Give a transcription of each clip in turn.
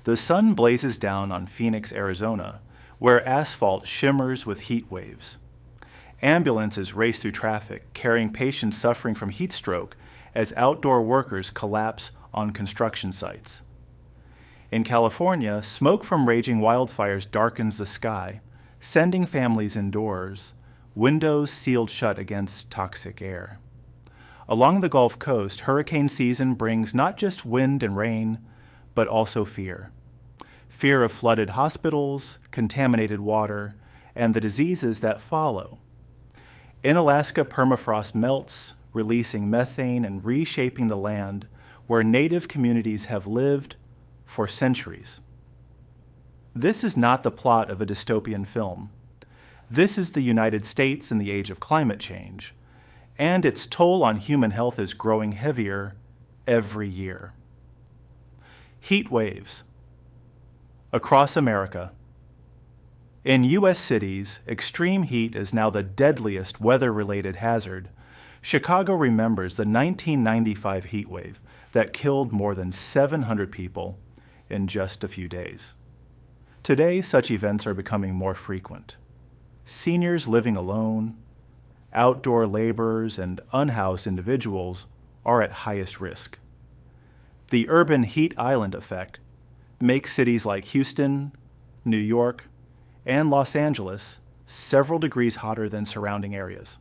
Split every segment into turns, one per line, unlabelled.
The sun blazes down on Phoenix, Arizona, where asphalt shimmers with heat waves. Ambulances race through traffic, carrying patients suffering from heat stroke as outdoor workers collapse on construction sites. In California, smoke from raging wildfires darkens the sky, sending families indoors, windows sealed shut against toxic air. Along the Gulf Coast, hurricane season brings not just wind and rain, but also fear. Fear of flooded hospitals, contaminated water, and the diseases that follow. In Alaska, permafrost melts, releasing methane and reshaping the land where native communities have lived for centuries. This is not the plot of a dystopian film. This is the United States in the age of climate change, and its toll on human health is growing heavier every year. Heat waves. Across America. In U.S. cities, extreme heat is now the deadliest weather-related hazard. Chicago remembers the 1995 heat wave that killed more than 700 people in just a few days. Today, such events are becoming more frequent. Seniors living alone, outdoor laborers, and unhoused individuals are at highest risk. The urban heat island effect makes cities like Houston, New York, and Los Angeles several degrees hotter than surrounding areas,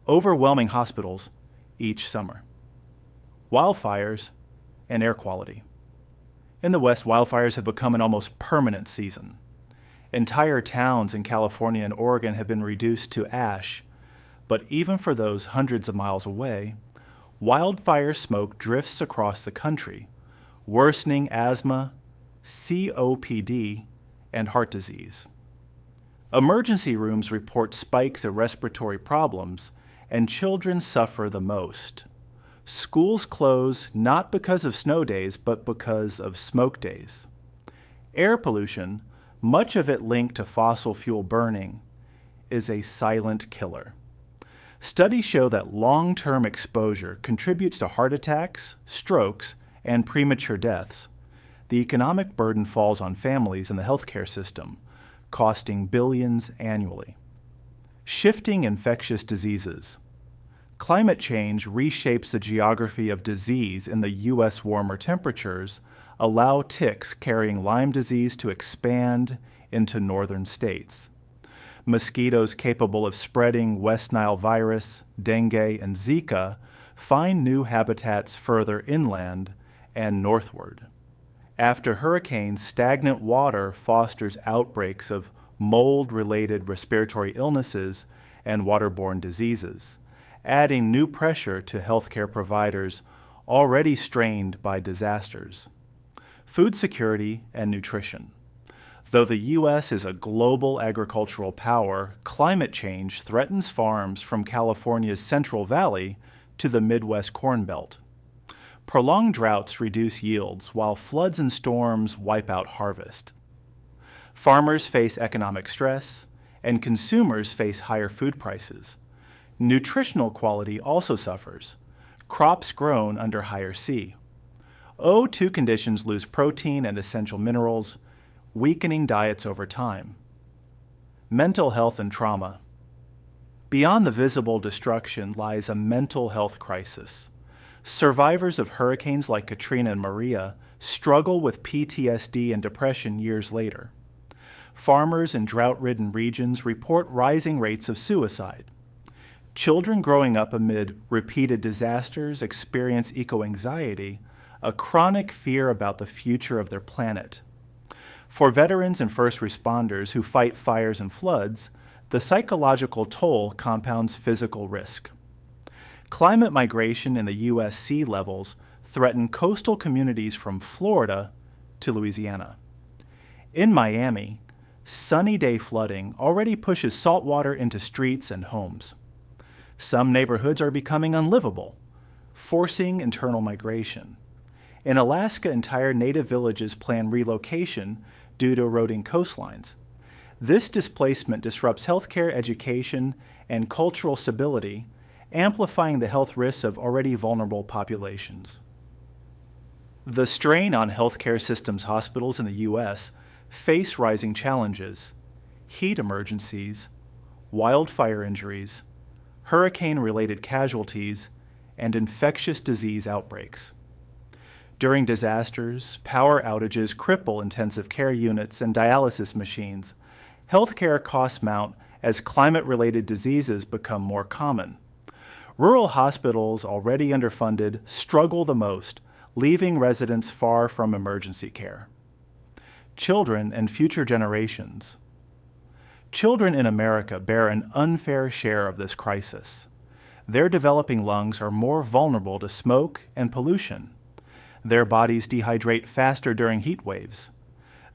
overwhelming hospitals each summer. Wildfires and air quality. In the West, wildfires have become an almost permanent season. Entire towns in California and Oregon have been reduced to ash, but even for those hundreds of miles away, wildfire smoke drifts across the country, worsening asthma, COPD, and heart disease. Emergency rooms report spikes of respiratory problems, and children suffer the most. Schools close not because of snow days, but because of smoke days. Air pollution, much of it linked to fossil fuel burning, is a silent killer. Studies show that long-term exposure contributes to heart attacks, strokes, and premature deaths. The economic burden falls on families in the healthcare system, costing billions annually. Shifting infectious diseases. Climate change reshapes the geography of disease in the U.S. Warmer temperatures allow ticks carrying Lyme disease to expand into northern states. Mosquitoes capable of spreading West Nile virus, dengue, and Zika find new habitats further inland and northward. After hurricanes, stagnant water fosters outbreaks of mold-related respiratory illnesses and waterborne diseases, adding new pressure to healthcare providers already strained by disasters. Food security and nutrition. Though the U.S. is a global agricultural power, climate change threatens farms from California's Central Valley to the Midwest Corn Belt. Prolonged droughts reduce yields, while floods and storms wipe out harvest. Farmers face economic stress, and consumers face higher food prices. Nutritional quality also suffers. Crops grown under higher sea. O2 conditions lose protein and essential minerals, weakening diets over time. Mental health and trauma. Beyond the visible destruction lies a mental health crisis. Survivors of hurricanes like Katrina and Maria struggle with PTSD and depression years later. Farmers in drought-ridden regions report rising rates of suicide. Children growing up amid repeated disasters experience eco-anxiety, a chronic fear about the future of their planet. For veterans and first responders who fight fires and floods, the psychological toll compounds physical risk. Climate migration in the U.S. sea levels threaten coastal communities from Florida to Louisiana. In Miami, sunny day flooding already pushes saltwater into streets and homes. Some neighborhoods are becoming unlivable, forcing internal migration. In Alaska, entire native villages plan relocation due to eroding coastlines. This displacement disrupts healthcare, education, and cultural stability, amplifying the health risks of already vulnerable populations. The strain on healthcare systems hospitals in the U.S. face rising challenges: heat emergencies, wildfire injuries, hurricane-related casualties, and infectious disease outbreaks. During disasters, power outages cripple intensive care units and dialysis machines. Healthcare costs mount as climate-related diseases become more common. Rural hospitals, already underfunded, struggle the most, leaving residents far from emergency care. Children and future generations. Children in America bear an unfair share of this crisis. Their developing lungs are more vulnerable to smoke and pollution. Their bodies dehydrate faster during heat waves.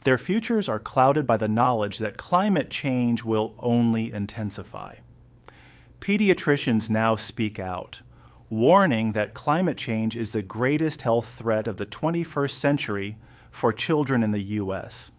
Their futures are clouded by the knowledge that climate change will only intensify. Pediatricians now speak out, warning that climate change is the greatest health threat of the 21st century for children in the U.S.